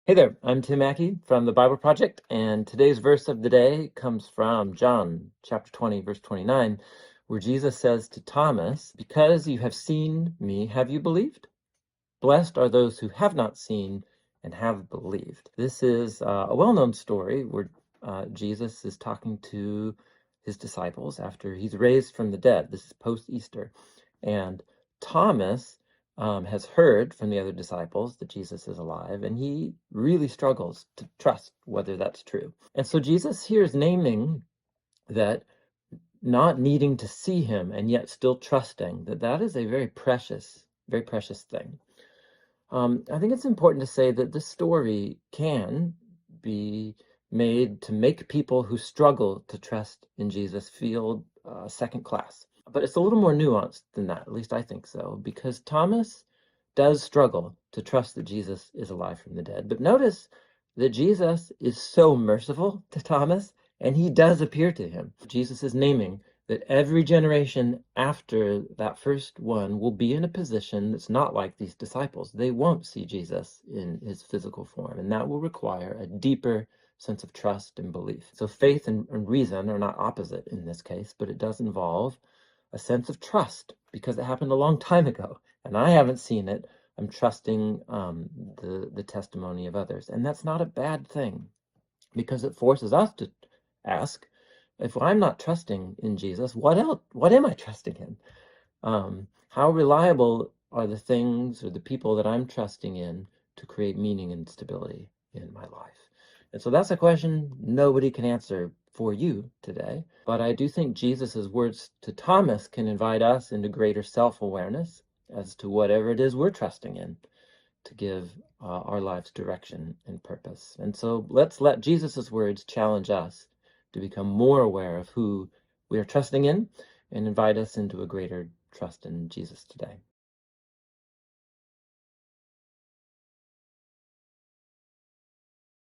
Hey there, I'm Tim Mackey from the Bible Project, and today's verse of the day comes from John chapter 20, verse 29, where Jesus says to Thomas, "Because you have seen me, have you believed? Blessed are those who have not seen and have believed." This is a well-known story where Jesus is talking to his disciples after he's raised from the dead. This is post-Easter. And Thomas has heard from the other disciples that Jesus is alive, and he really struggles to trust whether that's true. And so Jesus here is naming that not needing to see him and yet still trusting that is a very precious thing. I think it's important to say that this story can be made to make people who struggle to trust in Jesus feel second class. But it's a little more nuanced than that, at least I think so, because Thomas does struggle to trust that Jesus is alive from the dead. But notice that Jesus is so merciful to Thomas, and he does appear to him. Jesus is naming that every generation after that first one will be in a position that's not like these disciples. They won't see Jesus in his physical form, and that will require a deeper sense of trust and belief. So faith and reason are not opposite in this case, but it does involve a sense of trust because it happened a long time ago, and I haven't seen it. I'm trusting the testimony of others, and that's not a bad thing because it forces us to ask, if I'm not trusting in Jesus, what else? What am I trusting in? How reliable are the things or the people that I'm trusting in to create meaning and stability in my life? And so that's a question nobody can answer for you today. But I do think Jesus's words to Thomas can invite us into greater self-awareness as to whatever it is we're trusting in to give our lives direction and purpose. And so let's let Jesus's words challenge us to become more aware of who we are trusting in and invite us into a greater trust in Jesus today.